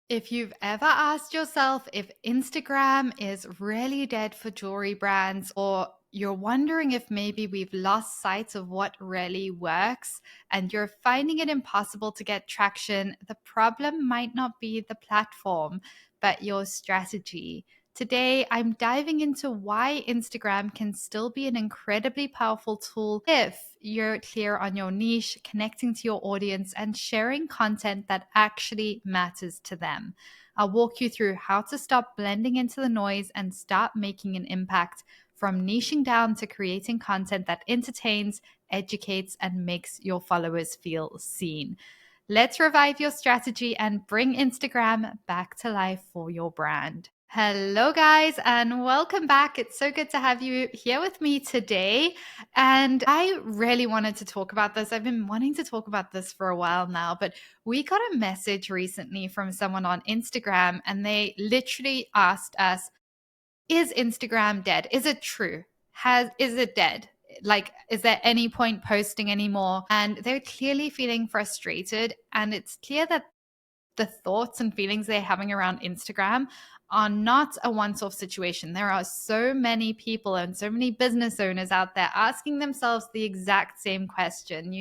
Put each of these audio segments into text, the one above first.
If you've ever asked yourself if Instagram is really dead for jewelry brands, or you're wondering if maybe we've lost sight of what really works and you're finding it impossible to get traction, the problem might not be the platform, but your strategy. Today, I'm diving into why Instagram can still be an incredibly powerful tool if you're clear on your niche, connecting to your audience, and sharing content that actually matters to them. I'll walk you through how to stop blending into the noise and start making an impact, from niching down to creating content that entertains, educates, and makes your followers feel seen. Let's revive your strategy and bring Instagram back to life for your brand. Hello, guys, and welcome back. It's so good to have you here with me today. And I really wanted to talk about this. I've been wanting to talk about this for a while now, but we got a message recently from someone on Instagram, and they literally asked us, is Instagram dead? Is it true? Is it dead? Like, is there any point posting anymore? And they're clearly feeling frustrated. And it's clear that the thoughts and feelings they're having around Instagram are not a once off situation. There are so many people and so many business owners out there asking themselves the exact same question,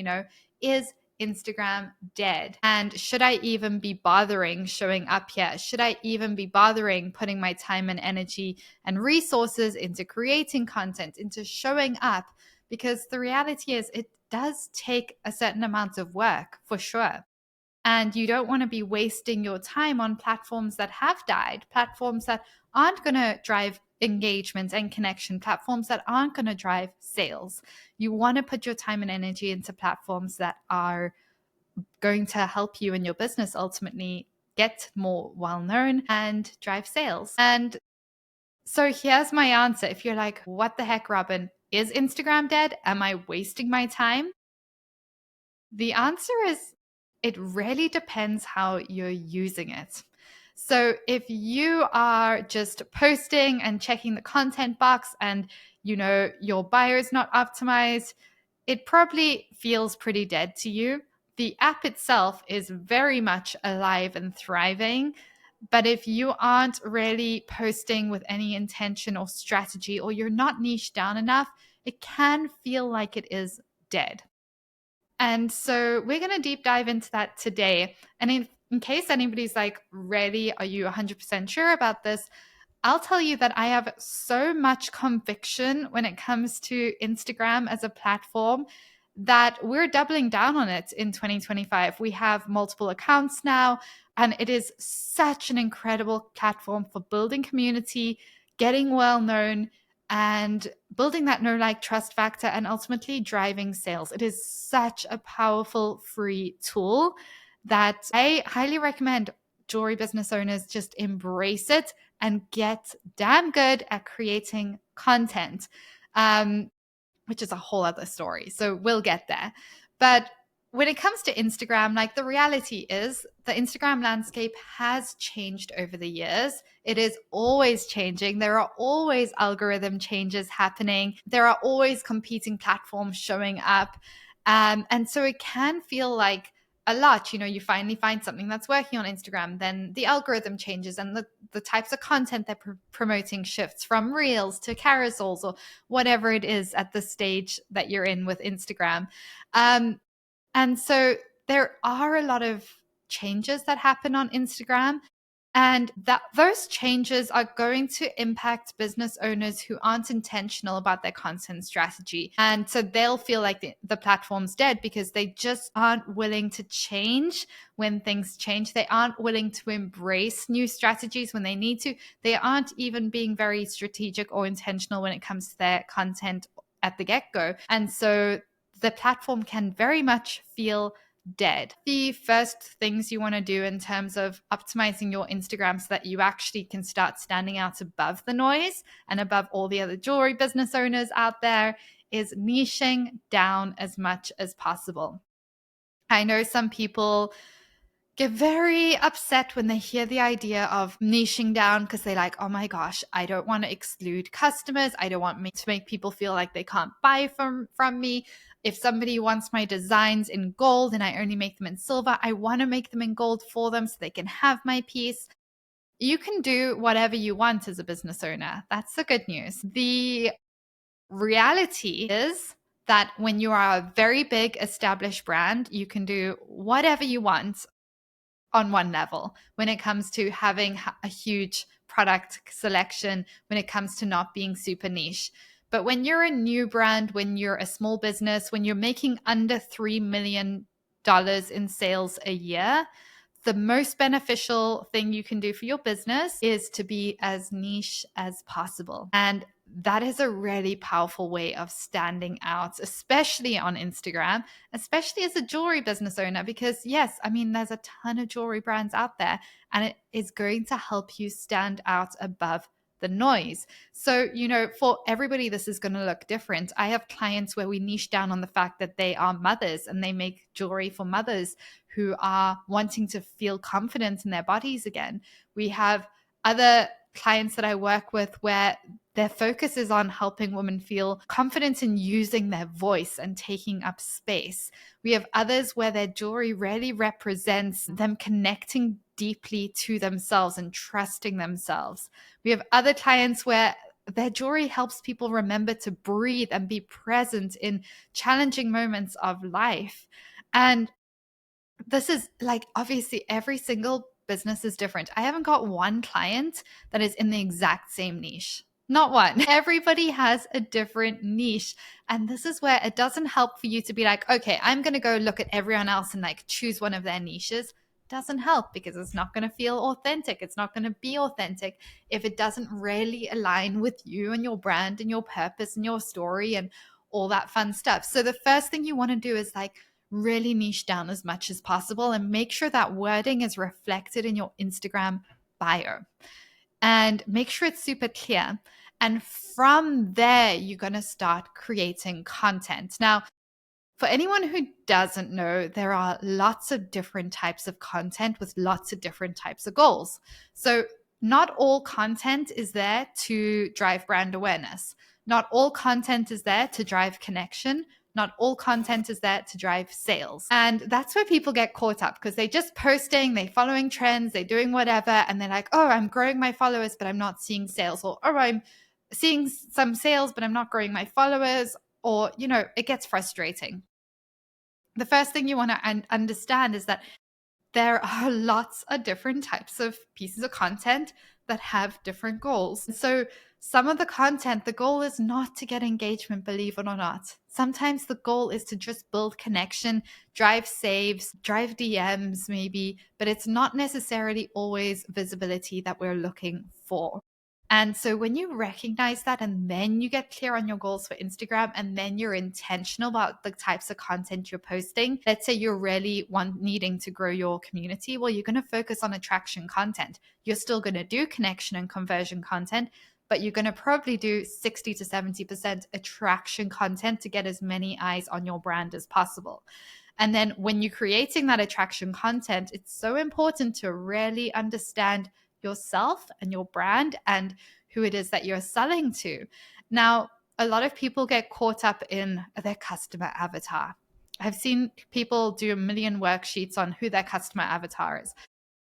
is Instagram dead? And should I even be bothering showing up here? Should I even be bothering putting my time and energy and resources into creating content, into showing up? Because the reality is, it does take a certain amount of work for sure. And you don't want to be wasting your time on platforms that have died, platforms that aren't going to drive engagement and connection, platforms that aren't going to drive sales. You want to put your time and energy into platforms that are going to help you in your business ultimately get more well known and drive sales. And so here's my answer. If you're like, what the heck, Robin? Is Instagram dead? Am I wasting my time? The answer is, it really depends how you're using it. So if you are just posting and checking the content box and your bio is not optimized, it probably feels pretty dead to you. The app itself is very much alive and thriving. But if you aren't really posting with any intention or strategy, or you're not niche down enough, it can feel like it is dead. And so we're going to deep dive into that today. And in case anybody's like, really, are you 100% sure about this? I'll tell you that I have so much conviction when it comes to Instagram as a platform that we're doubling down on it in 2025. We have multiple accounts now, and it is such an incredible platform for building community, getting well known, and building that know, like, trust factor, and ultimately driving sales. It is such a powerful free tool that I highly recommend jewelry business owners just embrace it and get damn good at creating content, which is a whole other story. So we'll get there. But when it comes to Instagram, like, the reality is the Instagram landscape has changed over the years. It is always changing. There are always algorithm changes happening. There are always competing platforms showing up. And so it can feel like a lot. You finally find something that's working on Instagram, then the algorithm changes and the types of content they're promoting shifts from reels to carousels or whatever it is at the stage that you're in with Instagram. And so there are a lot of changes that happen on Instagram. And that those changes are going to impact business owners who aren't intentional about their content strategy. And so they'll feel like the platform's dead because they just aren't willing to change when things change. They aren't willing to embrace new strategies when they need to. They aren't even being very strategic or intentional when it comes to their content at the get-go. And so the platform can very much feel dead. The first things you want to do in terms of optimizing your Instagram so that you actually can start standing out above the noise and above all the other jewelry business owners out there is niching down as much as possible. I know some people get very upset when they hear the idea of niching down because they're like, oh my gosh, I don't want to exclude customers. I don't want to make people feel like they can't buy from me. If somebody wants my designs in gold and I only make them in silver, I want to make them in gold for them so they can have my piece. You can do whatever you want as a business owner. That's the good news. The reality is that when you are a very big established brand, you can do whatever you want on one level when it comes to having a huge product selection, when it comes to not being super niche. But when you're a new brand, when you're a small business, when you're making under $3 million in sales a year, the most beneficial thing you can do for your business is to be as niche as possible. And that is a really powerful way of standing out, especially on Instagram, especially as a jewelry business owner, because yes, I mean, there's a ton of jewelry brands out there and it is going to help you stand out above the noise. So, for everybody, this is going to look different. I have clients where we niche down on the fact that they are mothers and they make jewelry for mothers who are wanting to feel confident in their bodies again. We have other clients that I work with where their focus is on helping women feel confident in using their voice and taking up space. We have others where their jewelry really represents them connecting deeply to themselves and trusting themselves. We have other clients where their jewelry helps people remember to breathe and be present in challenging moments of life. And this is like, obviously every single business is different. I haven't got one client that is in the exact same niche. Not one. Everybody has a different niche. And this is where it doesn't help for you to be like, okay, I'm going to go look at everyone else and like choose one of their niches. Doesn't help because it's not going to feel authentic. It's not going to be authentic if it doesn't really align with you and your brand and your purpose and your story and all that fun stuff. So the first thing you want to do is like, really niche down as much as possible and make sure that wording is reflected in your Instagram bio and make sure it's super clear. And from there, you're going to start creating content. Now, for anyone who doesn't know, there are lots of different types of content with lots of different types of goals. So, not all content is there to drive brand awareness. Not all content is there to drive connection. Not all content is there to drive sales. And that's where people get caught up because they're just posting, they're following trends, they're doing whatever. And they're like, oh, I'm growing my followers, but I'm not seeing sales. Or, oh, I'm seeing some sales, but I'm not growing my followers. Or, it gets frustrating. The first thing you want to understand is that there are lots of different types of pieces of content that have different goals. So some of the content, the goal is not to get engagement, believe it or not. Sometimes the goal is to just build connection, drive saves, drive DMs maybe, but it's not necessarily always visibility that we're looking for. And so when you recognize that and then you get clear on your goals for Instagram and then you're intentional about the types of content you're posting, let's say you're really needing to grow your community, well, you're going to focus on attraction content. You're still going to do connection and conversion content, but you're going to probably do 60 to 70% attraction content to get as many eyes on your brand as possible. And then when you're creating that attraction content, it's so important to really understand yourself and your brand and who it is that you're selling to. Now, a lot of people get caught up in their customer avatar. I've seen people do a million worksheets on who their customer avatar is.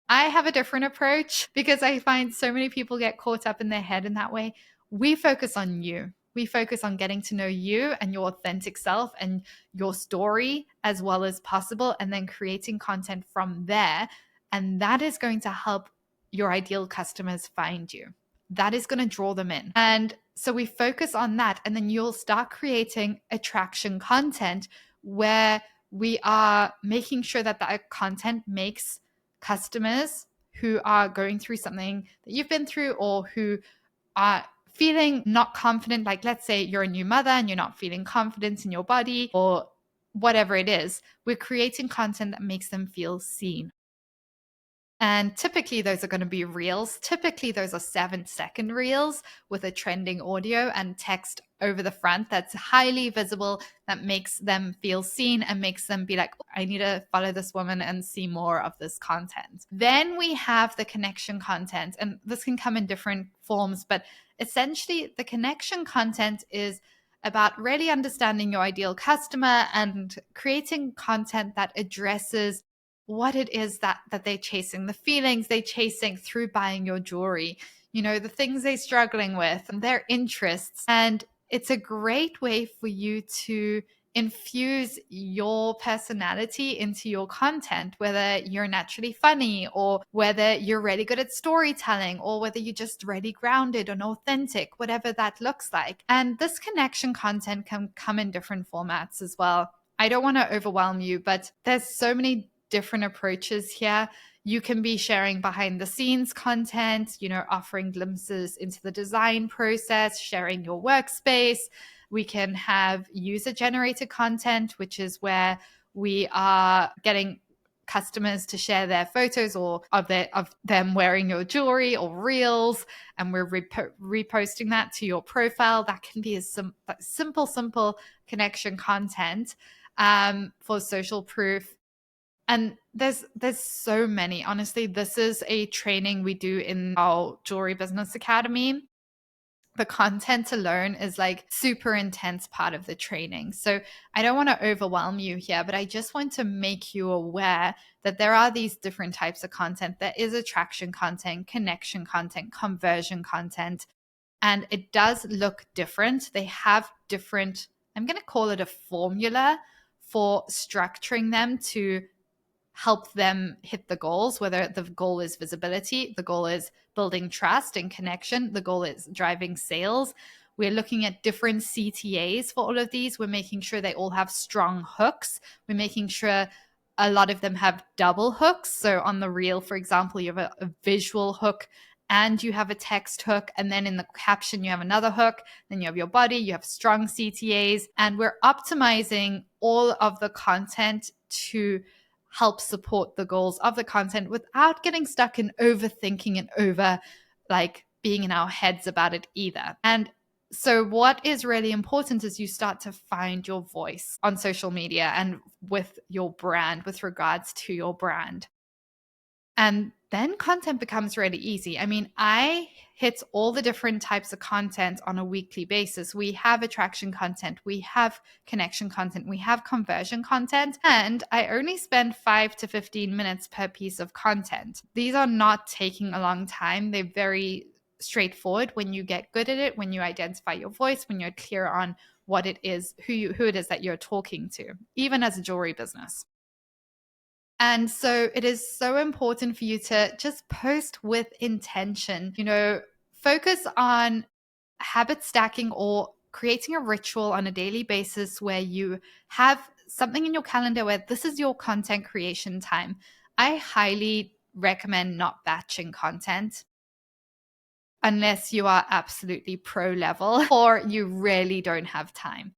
I have a different approach because I find so many people get caught up in their head in that way. We focus on you. We focus on getting to know you and your authentic self and your story as well as possible, and then creating content from there. And that is going to help your ideal customers find you. That is going to draw them in. And so we focus on that, and then you'll start creating attraction content where we are making sure that that content makes customers who are going through something that you've been through or who are feeling not confident, like let's say you're a new mother and you're not feeling confident in your body or whatever it is, we're creating content that makes them feel seen. And typically, those are going to be reels. Typically, those are 7-second reels with a trending audio and text over the front that's highly visible, that makes them feel seen and makes them be like, "Oh, I need to follow this woman and see more of this content." Then we have the connection content, and this can come in different forms, but essentially, the connection content is about really understanding your ideal customer and creating content that addresses what it is that they're chasing, the feelings they're chasing through buying your jewelry, the things they're struggling with and their interests. And it's a great way for you to infuse your personality into your content, whether you're naturally funny or whether you're really good at storytelling or whether you're just really grounded and authentic, whatever that looks like. And this connection content can come in different formats as well. I don't want to overwhelm you, but there's so many different approaches here. You can be sharing behind the scenes content, offering glimpses into the design process, sharing your workspace. We can have user generated content, which is where we are getting customers to share their photos or of them wearing your jewelry or reels, and we're reposting that to your profile. That can be a simple connection content for social proof. And there's so many. Honestly, this is a training we do in our Jewelry Business Academy. The content to learn is like super intense part of the training. So I don't want to overwhelm you here, but I just want to make you aware that there are these different types of content. There is attraction content, connection content, conversion content, and it does look different. They have different, I'm going to call it a formula for structuring them to help them hit the goals, whether the goal is visibility, the goal is building trust and connection, the goal is driving sales. We're looking at different CTAs for all of these. We're making sure they all have strong hooks. We're making sure a lot of them have double hooks. So on the reel, for example, you have a visual hook and you have a text hook. And then in the caption, you have another hook. Then you have your body, you have strong CTAs. And we're optimizing all of the content to help support the goals of the content without getting stuck in overthinking and over like being in our heads about it either. And so what is really important is you start to find your voice on social media and with your brand, with regards to your brand. And then content becomes really easy. I mean, I hit all the different types of content on a weekly basis. We have attraction content, we have connection content, we have conversion content, and I only spend 5 to 15 minutes per piece of content. These are not taking a long time. They're very straightforward when you get good at it, when you identify your voice, when you're clear on what it is, who it is that you're talking to, even as a jewelry business. And so it is so important for you to just post with intention, focus on habit stacking or creating a ritual on a daily basis where you have something in your calendar where this is your content creation time. I highly recommend not batching content unless you are absolutely pro level or you really don't have time.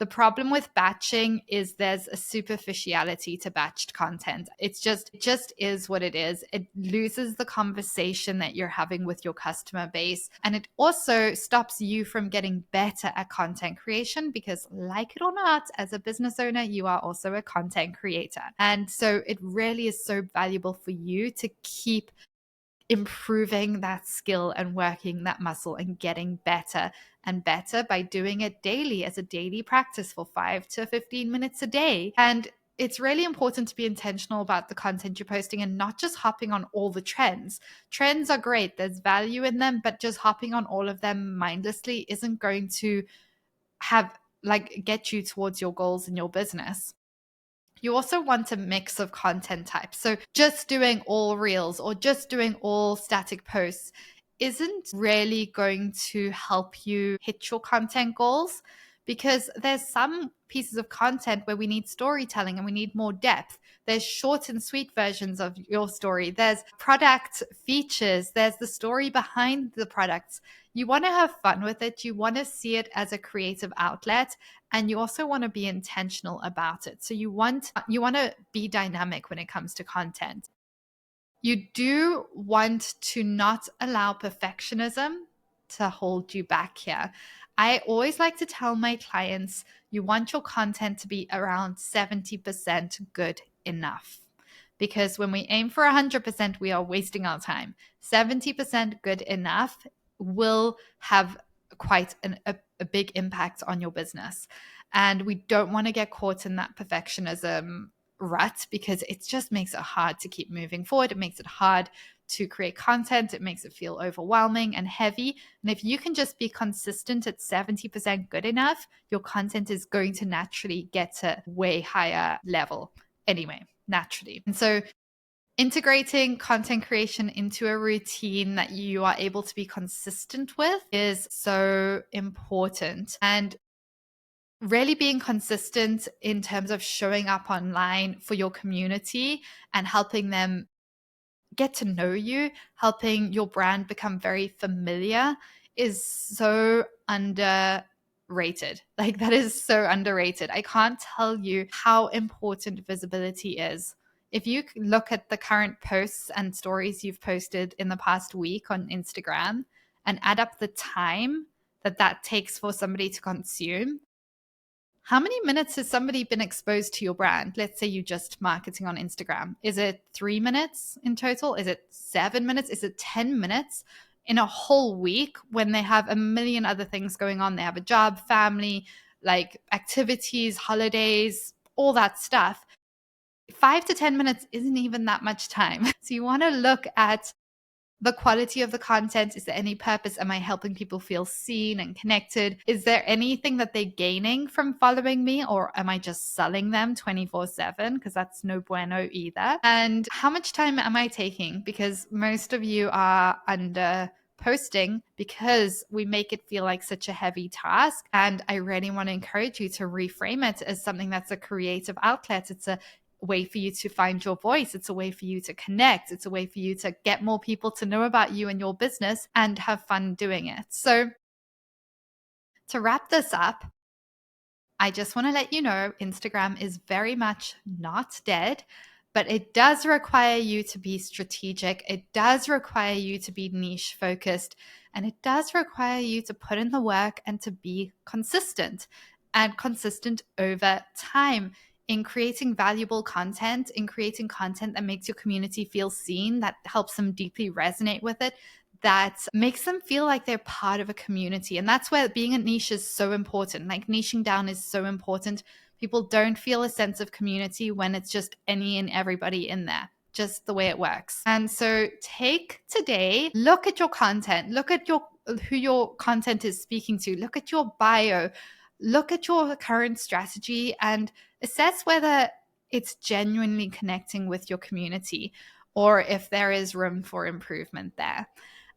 The problem with batching is there's a superficiality to batched content. It just is what it is. It loses the conversation that you're having with your customer base. And it also stops you from getting better at content creation because, like it or not, as a business owner, you are also a content creator. And so it really is so valuable for you to keep improving that skill and working that muscle and getting better and better by doing it daily as a daily practice for 5 to 15 minutes a day. And it's really important to be intentional about the content you're posting and not just hopping on all the trends. Trends are great, there's value in them, but just hopping on all of them mindlessly isn't going to get you towards your goals in your business. You also want a mix of content types. So just doing all reels or just doing all static posts isn't really going to help you hit your content goals because there's some pieces of content where we need storytelling and we need more depth. There's short and sweet versions of your story. There's product features. There's the story behind the products. You want to have fun with it. You want to see it as a creative outlet, and you also want to be intentional about it. So you want to be dynamic when it comes to content. You do want to not allow perfectionism to hold you back here. I always like to tell my clients, you want your content to be around 70% good enough. Because when we aim for 100%, we are wasting our time. 70% good enough will have quite a big impact on your business. And we don't want to get caught in that perfectionism rut, because it just makes it hard to keep moving forward. It makes it hard to create content. It makes it feel overwhelming and heavy. And if you can just be consistent at 70% good enough, your content is going to naturally get to way higher level anyway, naturally. And so integrating content creation into a routine that you are able to be consistent with is so important. And really being consistent in terms of showing up online for your community and helping them get to know you, helping your brand become very familiar is so underrated. Like, that is so underrated. I can't tell you how important visibility is. If you look at the current posts and stories you've posted in the past week on Instagram and add up the time that takes for somebody to consume, how many minutes has somebody been exposed to your brand? Let's say you just marketing on Instagram. Is it 3 minutes in total? Is it 7 minutes? Is it 10 minutes in a whole week when they have a million other things going on? They have a job, family, like activities, holidays, all that stuff. 5 to 10 minutes isn't even that much time. So you want to look at the quality of the content. Is there any purpose? Am I helping people feel seen and connected? Is there anything that they're gaining from following me, or am I just selling them 24/7? Because that's no bueno either. And how much time am I taking? Because most of you are under posting because we make it feel like such a heavy task. And I really want to encourage you to reframe it as something that's a creative outlet. It's a way for you to find your voice. It's a way for you to connect. It's a way for you to get more people to know about you and your business and have fun doing it. So to wrap this up, I just want to let you know Instagram is very much not dead, but it does require you to be strategic. It does require you to be niche focused, and it does require you to put in the work and to be consistent and consistent over time in creating valuable content, in creating content that makes your community feel seen, that helps them deeply resonate with it, that makes them feel like they're part of a community. And that's where being a niche is so important. Like, niching down is so important. People don't feel a sense of community when it's just any and everybody in there, just the way it works. And so take today, look at your content, look at who your content is speaking to, look at your bio, look at your current strategy, and assess whether it's genuinely connecting with your community or if there is room for improvement there.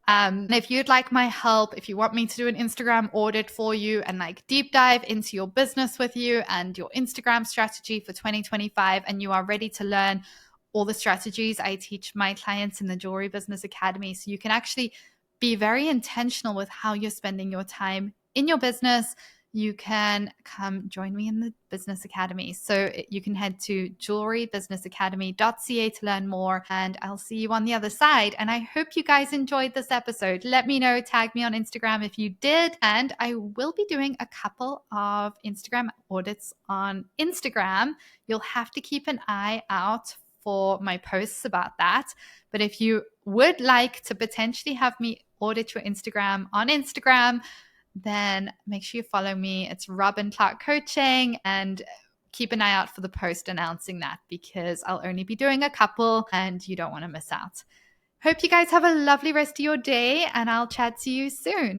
And if you'd like my help, if you want me to do an Instagram audit for you and like deep dive into your business with you and your Instagram strategy for 2025, and you are ready to learn all the strategies I teach my clients in the Jewelry Business Academy, so you can actually be very intentional with how you're spending your time in your business, you can come join me in the Business Academy. So you can head to jewelrybusinessacademy.ca to learn more, and I'll see you on the other side. And I hope you guys enjoyed this episode. Let me know, tag me on Instagram if you did. And I will be doing a couple of Instagram audits on Instagram. You'll have to keep an eye out for my posts about that. But if you would like to potentially have me audit your Instagram on Instagram, then make sure you follow me. It's Robin Clark Coaching, and keep an eye out for the post announcing that, because I'll only be doing a couple and you don't want to miss out. Hope you guys have a lovely rest of your day, and I'll chat to you soon.